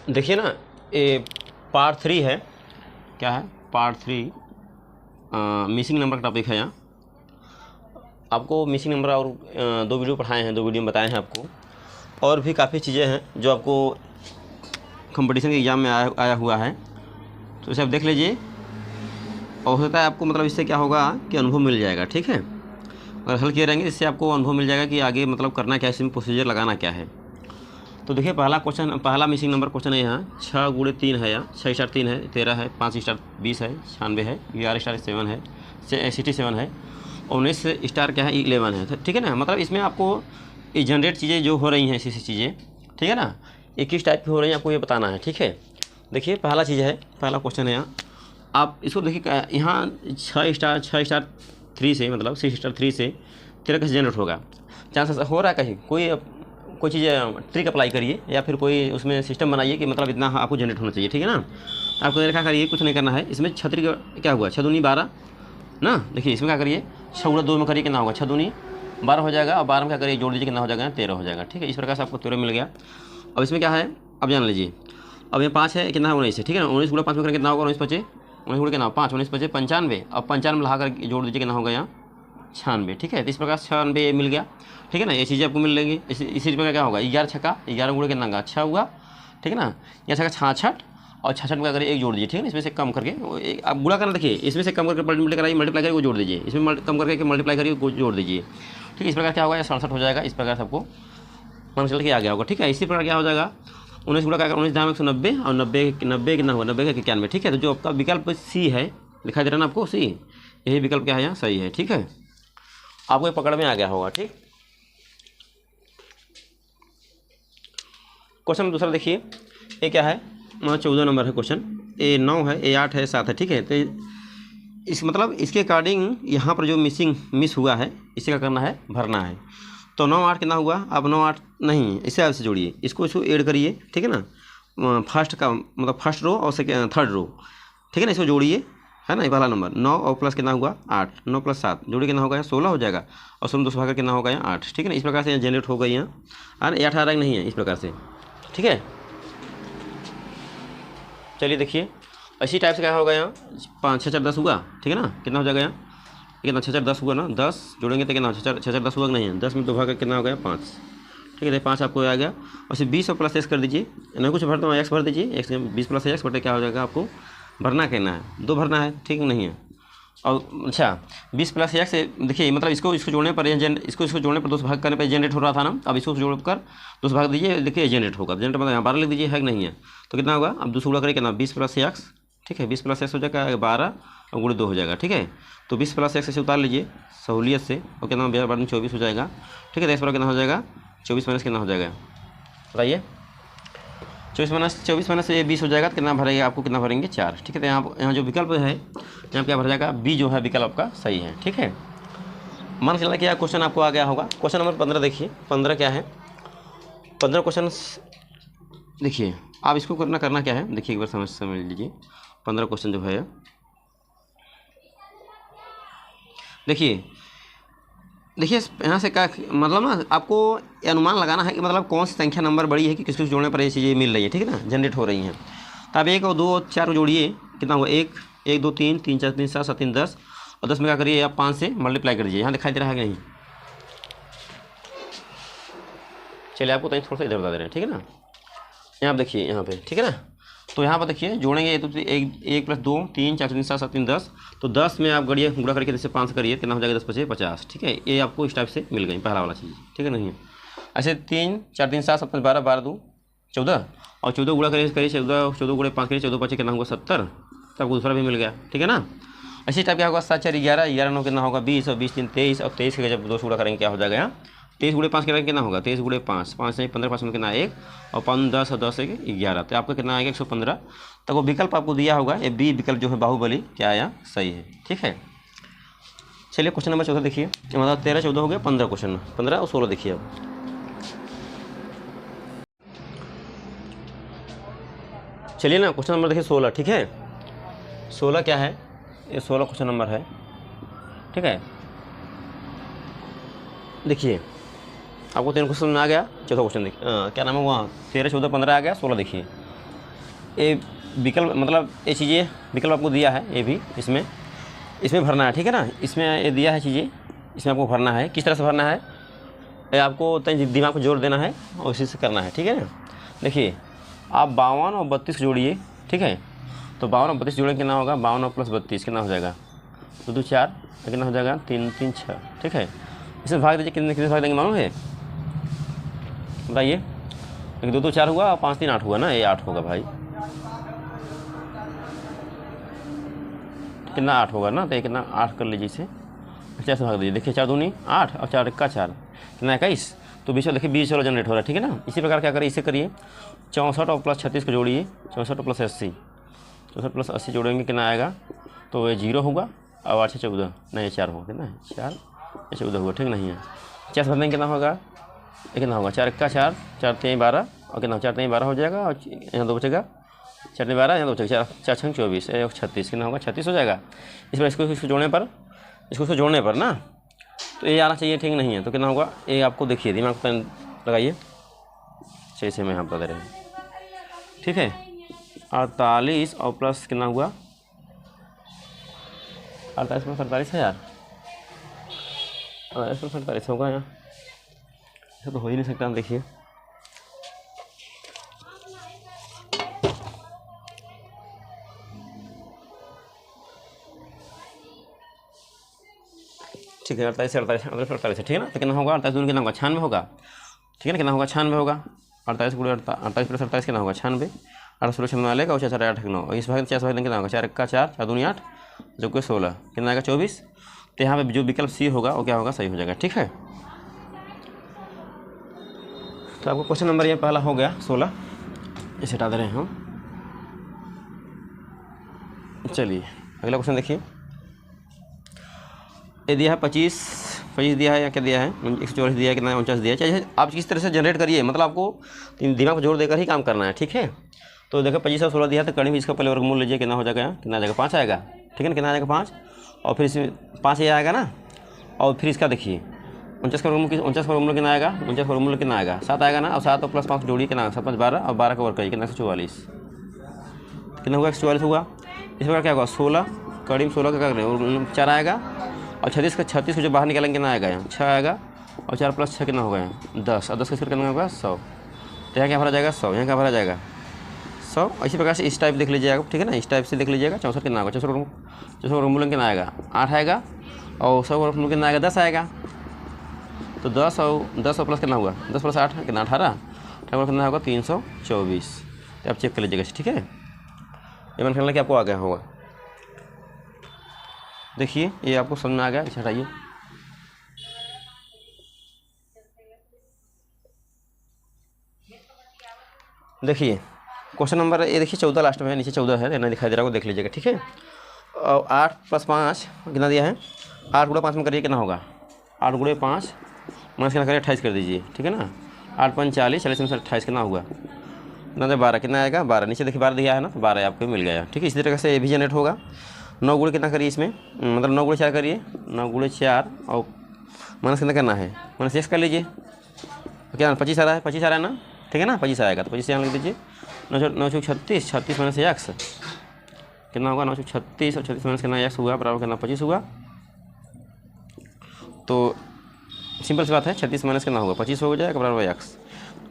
देखिए ना, ये पार्ट 3 है। क्या है? पार्ट 3 मिसिंग नंबर का टॉपिक है। यहाँ आपको मिसिंग नंबर और 2 वीडियो पढ़ाए हैं, 2 वीडियो में बताए हैं आपको। और भी काफ़ी चीज़ें हैं जो आपको कंपटीशन के एग्ज़ाम में आया हुआ है, तो इसे आप देख लीजिए। और हो सकता है आपको मतलब इससे क्या होगा कि अनुभव मिल जाएगा। ठीक है, अगर हल किए रहेंगे इससे आपको अनुभव मिल जाएगा कि आगे मतलब करना क्या है, इसमें प्रोसीजर लगाना क्या है। तो देखिए पहला मिसिंग नंबर क्वेश्चन है। यहाँ 6 × 3 है, यहाँ 6 स्टार 3 है, 13 है, 5 स्टार 20 है, 96 है, 11 स्टार 7 है, 67 है, 19 स्टार क्या है 11 है। ठीक है ना, मतलब इसमें आपको ये जनरेट चीज़ें जो हो रही हैं ऐसी चीज़ें, ठीक है ना, ये किस टाइप की हो रही हैं आपको ये बताना है। ठीक है, देखिए पहला चीज़ है, पहला क्वेश्चन है। यहाँ आप इसको देखिए, यहाँ 6 स्टार 3 से मतलब 6 स्टार 3 से 13 कैसे जनरेट होगा। चांसेस हो रहा है कहीं कोई चीज़ ट्रिक अप्लाई करिए या फिर कोई उसमें सिस्टम बनाइए कि मतलब इतना आपको जनरेट होना चाहिए। ठीक है ना, आपको क्या करिए, कुछ नहीं करना है। इसमें 6 क्या हुआ, 6 दूनी 12 ना। देखिए इसमें क्या करिए, 6 × 2 में करिए कितना होगा, 6 दूनी 12 हो जाएगा, और 12 में क्या करिए जोड़ दीजिए कितना हो जाएगा, 13 हो जाएगा। ठीक है, इस प्रकार से आपको 13 मिल गया। अब इसमें क्या है अब जान लीजिए। अब ये 5 है, कितना है 19 है। ठीक है ना, 19 × 5 में करें कितना होगा, 19 × 5 19 × कितना 5 19 × 5 95। अब 95 लगा कर जोड़ दीजिए कितना होगा यहाँ 96। ठीक है, तो इस प्रकार 96 मिल गया। ठीक है ना, ये चीज़ें आपको मिल लेंगी। इसी प्रकार क्या होगा, 11 छक्का 11 गुणे कितना होगा 6 हुआ। ठीक है ना, यहाँ छक्का 66 और 66 में क्या करिए एक जोड़ दीजिए। ठीक है ना, इसमें से कम करके आप गुणा करना, देखिए इसमें से कम करके मल्टीप्लाई करके वो जोड़ दीजिए, इसमें कम करके मल्टीप्लाई करके जोड़ दीजिए। ठीक है, इस प्रकार क्या होगा 67 हो जाएगा। इस प्रकार से आपको मान चल के आ गया होगा। ठीक है, इसी प्रकार क्या हो जाएगा 19 गुणा क्या 19 दाम 190 और 90 कितना होगा 90 का 91। ठीक है, तो जो आपका विकल्प सी है दिखाई दे रहा है ना आपको, सी यही विकल्प क्या है यहाँ सही है। ठीक है, आपको ये पकड़ में आ गया होगा। ठीक, क्वेश्चन दूसरा देखिए, ये क्या है 14 नंबर है क्वेश्चन। ए 9 है, ए 8 है, 7 है। ठीक है, तो इस मतलब इसके अकॉर्डिंग यहाँ पर जो मिस हुआ है इसे क्या करना है, भरना है। तो 9 8 कितना हुआ, अब 9 8 नहीं, इसे आपसे जोड़िए, इसको ऐड करिए। ठीक है ना, फर्स्ट का मतलब फर्स्ट रो और सेकेंड थर्ड रो। ठीक है ना, इसको जोड़िए, है ना, ये वाला नंबर 9 और प्लस कितना हुआ 8, 9 + 7 जोड़िए कितना होगा 16 हो जाएगा, और 16 2 से भाग कितना होगा यहाँ 8। ठीक है ना, इस प्रकार से यहाँ जनरेट हो गई यहाँ, और 8 आ रहा नहीं है इस प्रकार से। ठीक है, चलिए देखिए इसी टाइप से क्या होगा यहाँ 5 6 4 10 हुआ। ठीक है ना, कितना हो जाएगा यहाँ कितना 6 4 10 हुआ ना, 10 जोड़ेंगे तो कितना 6 4 10 हुआ नहीं है, 10 में 2 भाग कितना हो गया 5। ठीक है, 5 आपको आ गया, और सिर्फ 20 और प्लस एक्स कर दीजिए, नहीं कुछ भरता हूँ एक्स भर दीजिए, एक्स 20 + एक्स बटे क्या हो जाएगा आपको भरना कहना है 2 भरना है। ठीक नहीं है, और अच्छा 20 + एक्स देखिए मतलब इसको जोड़ने पर इसको जोड़ने पर 2 से भाग करने पर जनरेट हो रहा था ना, अब इसको जोड़कर 2 से भाग दीजिए, देखिए जनरेट होगा। जनरेट मतलब यहाँ 12 लिख दीजिए, है कि नहीं है, तो कितना होगा अब 2 से गुणा करिए कितना 20 + एक्स। ठीक है, 20 + एक्स हो जाएगा 12 और गुणे 2 हो जाएगा। ठीक है, तो 20 + एक्स से उतार लीजिए सहूलियत से, और कितना बाद में 24 हो जाएगा। ठीक है, तो इस पर कितना हो जाएगा 24 - कितना हो जाएगा बताइए, 24 - ये 20 हो जाएगा, तो कितना भरेगा आपको, कितना भरेंगे 4। ठीक है, तो यहाँ जो विकल्प है यहाँ क्या भर जाएगा, बी जो है विकल्प आपका सही है। ठीक है, मान के चलना कि क्वेश्चन आपको आ गया होगा। क्वेश्चन नंबर 15 देखिए, 15 क्या है, 15 क्वेश्चन देखिए। आप इसको करना क्या है, देखिए एक बार समझ लीजिए। 15 क्वेश्चन जो है देखिए यहाँ से क्या मतलब ना, आपको अनुमान लगाना है कि मतलब कौन सी संख्या नंबर बड़ी है कि किस जोड़ने पर ये चीज़ें मिल रही है। ठीक है ना, जनरेट हो रही हैं। तो आप 1 और 2 और 4 को जोड़िए, कितना होगा 1 1 2 3 3 4 3 7 7 3 10, और 10 में क्या करिए आप 5 से मल्टीप्लाई कर दीजिए। यहाँ दिखाई दे रहा है कि नहीं, चलिए आपको तो थोड़ा सा इधर बता दे रहे हैं। ठीक है ना, यहाँ आप देखिए यहाँ पे, ठीक है ना, तो यहाँ पर देखिए जोड़ेंगे तो 1 + 2 3 4 3 7 7 3 10, तो 10 में आप गढ़िए गुणा करके जैसे 5 करिए कितना हो जाएगा 10 × 5 = 50। ठीक है, ये आपको इस टाइप से मिल गई पहला वाला चीज़। ठीक है, नहीं है ऐसे 3 4 3 7 7 12 12 2 14, और 14 गुणा करिए 14 × 5 करिए 14 × 5 कितना होगा 70, तो आपको दूसरा भी मिल गया। ठीक है ना, इसी टाइप क्या होगा 7 4 11 11 9 कितना होगा 20, और 20 3 23, और 23 के जब 2 से गुणा करेंगे क्या हो जाएगा यहाँ 23 × 5 करेंगे कितना होगा 23 × 5 5 नहीं 15 5 में कितना 1, और 5 10 और 10 1 11, तो आपका कितना आएगा 115। तो वो विकल्प आपको दिया होगा, ये बी विकल्प जो है बाहुबली क्या आया सही है। ठीक है, चलिए क्वेश्चन नंबर 14 देखिए, मतलब 13 14 हो गया, 15 क्वेश्चन 15 और 16 देखिए। अब चलिए ना क्वेश्चन नंबर देखिए 16। ठीक है, 16 क्या है, ये 16 क्वेश्चन नंबर है। ठीक है, देखिए आपको 3 क्वेश्चन में आ गया, चौथा क्वेश्चन देखिए क्या नाम है वहाँ 13 14 15 आ गया, 16 देखिए ये विकल्प मतलब ये चीज़ें विकल्प आपको दिया है, ये भी इसमें भरना है, ठीक है ना। इसमें ये दिया है चीज़ें, इसमें आपको भरना है। किस तरह से भरना है, ये आपको दिमाग को जोड़ देना है और इसी से करना है, ठीक है ना। देखिए आप 52 और 32 जोड़िए, ठीक है। तो 52 और 32 जोड़ेंगे कितना होगा, 52 और प्लस 32 कितना हो जाएगा, 2 2 4, कितना हो जाएगा 3 3 6, ठीक है। इसमें भाग दीजिए, कितने भाग देंगे मालूम है, बताइए। 2 2 4 हुआ और 5 3 8 हुआ ना, ये 8 होगा भाई, कितना 8 होगा ना, तो ये कितना 8 कर लीजिए इसे, 4 से भाग दीजिए। देखिए 4 दूनी 8 और 4 1 4, कितना 21। तो बीच में देखिए 20 वाला जनरेट हो रहा है, ठीक है ना। इसी प्रकार क्या करिए, इसे करिए 64 और प्लस 36 को जोड़िए, 64 और प्लस 80, 64 प्लस 80 जोड़ेंगे कितना आएगा, तो ये 0 होगा और 8 14, नहीं 4 होगा, कितना है 4 14 होगा, ठीक नहीं है। 4 से भरने कितना होगा, ये कितना होगा 4 1 4, 4 3 12 और कितना 4 3 12 हो जाएगा और यहाँ 2 बचेगा, 4 3 12 यहाँ 2 बचेगा, 4 6 24 36, कितना होगा 36 हो जाएगा। इस पर इसको जोड़ने पर, इसको जोड़ने पर ना, तो ये आना चाहिए, ठीक नहीं है। तो कितना होगा, ये आपको देखिए दिमाग पर लगाइए, 6 से में यहाँ बता रहे हैं, ठीक है। 48 और प्लस कितना हुआ, 48 प्लस 48 है यार, 48 प्लस 48 होगा यहाँ, ऐसा तो हो ही नहीं सकता। हम देखिए ठीक है, 48 से 48 48 है, ठीक है ना। तो कितना होगा, 48 दूनी कितना होगा 96 होगा, ठीक है ना। कितना होगा 96 होगा, 48 गुणे 48 प्लस 48 कितना होगा 96, 8 16 96 लेगा और 4 8 9, इस भाग 4 कितना होगा 4 1 4, 4 दूनी 8 जो कि 16, कितना आएगा 24। तो यहाँ पे जो विकल्प सी होगा वो क्या होगा, सही हो जाएगा, ठीक है। तो आपको क्वेश्चन नंबर ये पहला हो गया 16, इसे हटा दे रहे हैं हम। चलिए अगला क्वेश्चन देखिए, ये दिया है 25 दिया है या क्या दिया है, 144 दिया है, कितना 49 दिया है। चाहे आप किस तरह से जनरेट करिए, मतलब आपको दिमाग को जोड़ देकर ही काम करना है, ठीक है। तो देखो 25 और 16 दिया है, तो कड़ी में इसका पहले वर्गमूल लीजिए, कितना हो जाएगा, कितना आ जाएगा 5 आएगा, ठीक है ना। कितना आ जाएगा 5 और फिर इसमें 5 ये आएगा ना, और फिर इसका देखिए 49 का वर्गमूल कितना आएगा, 49 का वर्गमूल कितना आएगा 7 आएगा ना, और 7 और प्लस 5 जोड़िए कितना 7 5 12 और 12 का वर्ग करिए कितना 144, कितना हुआ 144 हुआ। इस प्रकार क्या होगा 16 कड़ी में 16 का क्या करें 4 आएगा और 36 को जो बाहर निकालेंगे कितना आएगा यहाँ 6 आएगा और 4 प्लस 6 कितना होगा यहाँ 10 और 10 का स्क्वायर कितना होगा 100। तो यहाँ क्या भरा जाएगा 100, यहाँ क्या भरा जाएगा 100। इसी प्रकार से इस टाइप देख लीजिएगा, ठीक है ना, इस टाइप से देख लीजिएगा। 64 कितना होगा 64 वर्गमूल कितना आएगा 8 आएगा और 100 वर्गमूल कितना आएगा 10 आएगा। तो 10 और प्लस कितना हुआ 10 प्लस 8 कितना 18 कितना होगा 324। तो आप चेक कर लीजिएगा, ठीक है। ये मैंने ख्याल कि आपको आ गया होगा। देखिए ये आपको समझ में आ गया, इसे हटाइए। देखिए क्वेश्चन नंबर ये देखिए 14 लास्ट में है, नीचे 14 है, नहीं दिखाई दे रहा है, देख लीजिएगा, ठीक है। और 8 प्लस 5 कितना दिया है, 8 गुणा 5 में करिए कितना होगा 8 गुणे 5 माइनस कितना करिए 28 कर दीजिए, ठीक है ना। 8 5 40, 40 में से 28 कितना हुआ कितना 12, कितना आएगा 12, नीचे देखिए 12 दिया है ना, तो 12 आपको मिल गया, ठीक है। इसी तरह से ये भी जनरेट होगा। 9 गुणे कितना करिए इसमें, मतलब 9 गुणे 4 करिए, 9 गुणे 4 और माइनस कितना करना है माइनस 6 कर लीजिए, क्या 25 आ रहा है, 25 आ रहा है ना, ठीक है ना, 25 आएगा। तो 25 यहाँ लिख दीजिए, 9 चौक 36, 36 माइनस एक्स कितना होगा 9 चौक 36 और 36 माइनस कितना एक्स हुआ बराबर कितना 25 हुआ। तो सिंपल सी बात है, 36 माइनस कितना होगा 25 हो जाएगा बराबर एक्स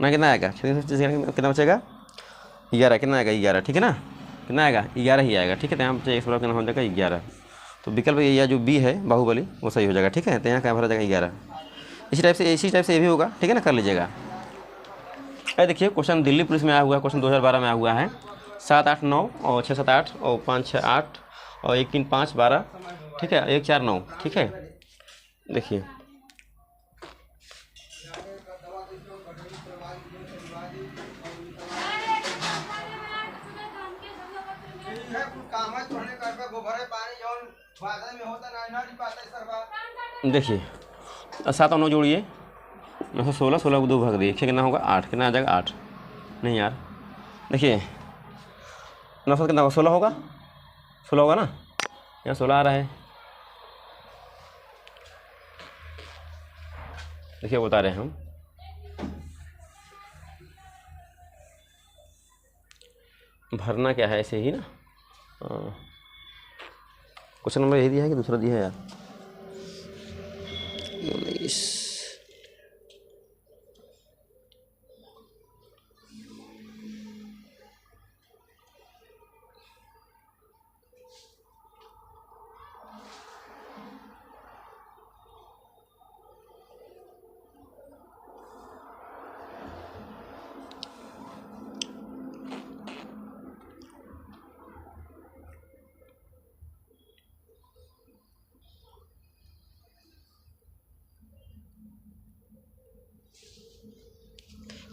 ना, कितना आएगा 36 कितना बचेगा 11, कितना आएगा 11, ठीक है ना, कितना आएगा 11 ही आएगा, ठीक है। तो यहाँ पे एक्स बराबर कितना हो जाएगा 11। तो विकल्प या जो बी है बाहुबली वो सही हो जाएगा, ठीक है। तो यहाँ क्या भरा जाएगा 11। इसी टाइप से ये भी होगा, ठीक है ना, कर लीजिएगा। अरे देखिए क्वेश्चन दिल्ली पुलिस में आया हुआ है, क्वेश्चन 2012 में आया हुआ है, 7 8 9 और 6 7 8 और 5 6 8 और 1 3 5 12, ठीक है, 1 4 9, ठीक है। देखिए देखिए 7 और 9 जोड़िए 9 16 16 को 2 भाग दिए, कितना होगा 8, कितना आ जाएगा 8, नहीं यार देखिए 9 7 कितना होगा 16 होगा, 16 होगा ना, यहाँ 16 आ रहा है, देखिए बता रहे हैं हम भरना क्या है, ऐसे ही ना। क्वेश्चन नंबर यही दिया है कि दूसरा दिया है यार? 19।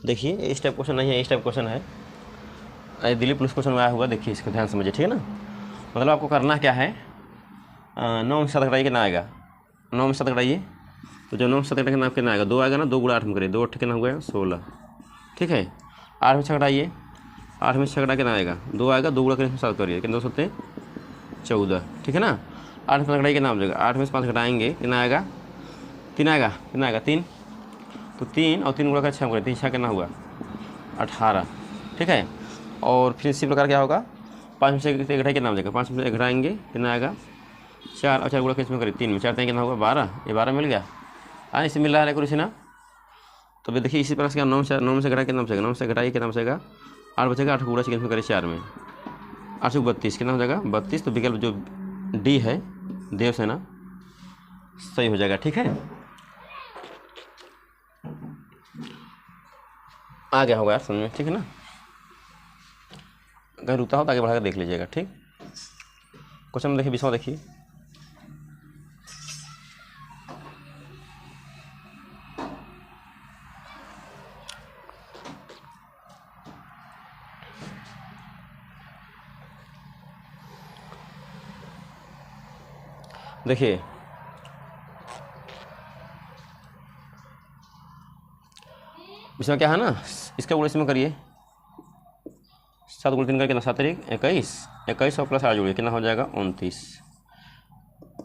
देखिए इस टाइप क्वेश्चन नहीं है, इस टाइप क्वेश्चन है। दिल्ली पुलिस क्वेश्चन में आया हुआ, देखिए इसको ध्यान समझिए, ठीक है ना। मतलब आपको करना क्या है, 9 में 7 घटाइए कितना आएगा, 9 में 7 घटाइए, तो जो 9 में 7 घटाइए कितना कितना आएगा, 2 आएगा ना, 2 गुणा 8 में करिए, 2 8 कितना हुआ 16, ठीक है। 8 में 6 घटाइए, 8 में 6 घटा कितना आएगा, 2 आएगा, 2 गुणा करिए 7 करिए, कितना 2 7 14, ठीक है ना। 8 में 5 घटाइए कितना हो जाएगा, 8 में 5 घटाएंगे कितना आएगा, 3 आएगा, कितना आएगा 3, तो 3 और 3 गुणा कर 6 करें, 3 6 कितना हुआ 18, ठीक है। और फिर इसी प्रकार क्या होगा, 5 में से घटाए कितना हो जाएगा, 5 में से घटाएंगे कितना आएगा 4, और 4 गुणा किसमें करें 3 में, 4 कितना होगा 12, ये 12 मिल गया। हाँ इससे मिल रहा है कुछ ना। तो फिर देखिए इसी प्रकार से 9 में से घटाए कितना बचेगा, 9 में से घटाइए कितना बचेगा 8 बचेगा, 8 गुणा किसमें करें 4 में, 8 से 32 कितना हो जाएगा 32, तो विकल्प जो डी है देवसेना सही हो जाएगा, ठीक है। आ गया होगा यार समझ में, ठीक है ना। अगर रुकता हो तो आगे बढ़ाकर देख लीजिएगा, ठीक। क्वेश्चन में देखिए 20वां देखिए, देखिए इसमें क्या है ना, इसका गुणा इसमें करिए, 7 गुणा 3 का कितना 7 1 21, 21 और प्लस 8 जोड़िए कितना हो जाएगा 29।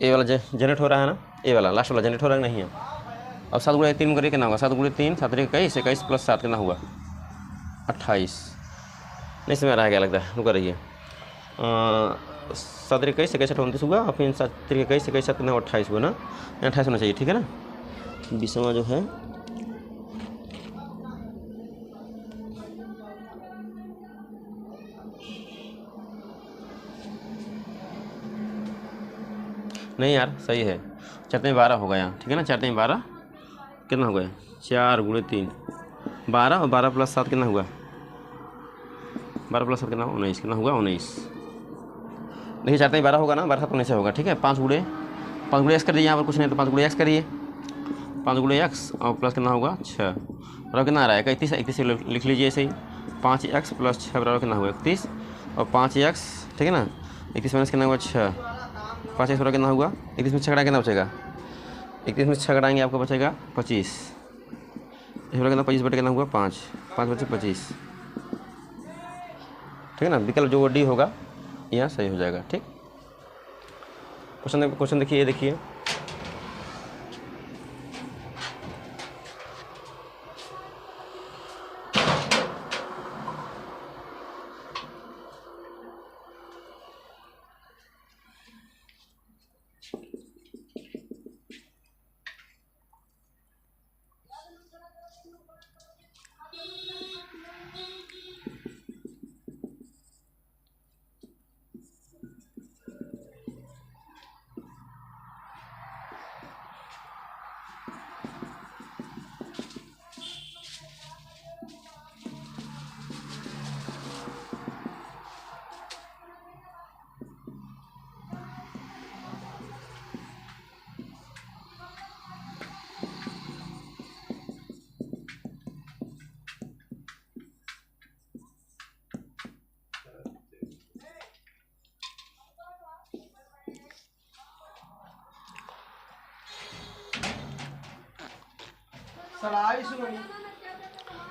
ए वाला जनरेट हो रहा है ना, ए वाला लास्ट वाला जनरेट हो रहा है नहीं है। अब 7 गुणा 3 में करिए कितना होगा, 7 गुणा 3 7 21, 21 प्लस 7 कितना हुआ 28। नहीं समझ रहा है क्या लगता है, रुका रहिए। 7 21 21 29 हुआ, और फिर 7 21 21 7 कितना 28 हुआ ना, 28 होना चाहिए, ठीक है ना। 20वां जो है नहीं यार सही है, 4 में 12 होगा यहाँ, ठीक है ना। 4 में 12 कितना हो गया 4 गुणे 3 12, और 12 प्लस 7 कितना हुआ 12 प्लस 7 कितना 19, कितना हुआ 19। देखिए 4 में 12 होगा ना, 12 7 19 होगा, ठीक है। 5 गुणे एक्स कर दीजिए, यहाँ पर कुछ नहीं तो 5 गुणे एक्स करिए, 5 गुणे एक्स और प्लस कितना होगा 6, बराबर कितना आ रहा है 31, 31 लिख लीजिए ऐसे ही, 5x प्लस 6 बराबर कितना हुआ 31, और 5x, ठीक है ना। 31 माइनस कितना हुआ 6, 5x बराबर कितना हुआ 31 में 6 घटाएंगे कितना बचेगा, 31 में 6 घटाएंगे आपको बचेगा 25, इस बराबर कितना 25 बटे कितना हुआ 5, 5 बचे 25, ठीक है ना। विकल्प जो डी होगा यहाँ सही हो जाएगा, ठीक। क्वेश्चन देखिए, ये देखिए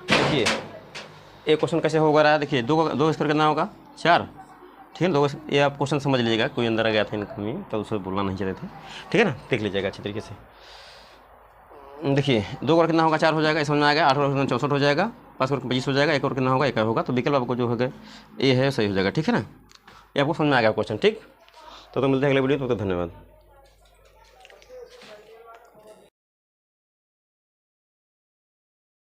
देखिए एक क्वेश्चन कैसे होगा रहा है, देखिए दो स्क्वायर कितना होगा 4, ठीक है। दो ये आप क्वेश्चन समझ लीजिएगा, कोई अंदर आ गया था इनका में तो उसे बोलना नहीं चाहते थे, ठीक है ना। देख लीजिएगा अच्छी तरीके से। देखिए 2 गुणा कितना होगा 4 हो जाएगा, समझ में आ गया। 8 गुणा 64 हो जाएगा, 5 और 25 हो जाएगा, 1 और कितना होगा, 1 होगा। तो विकल्प आपको जो होगा ए है सही हो जाएगा। ठीक है ना, ये आपको समझ में आ गया क्वेश्चन। ठीक, तो मिलते हैं अगले वीडियो, तो धन्यवाद।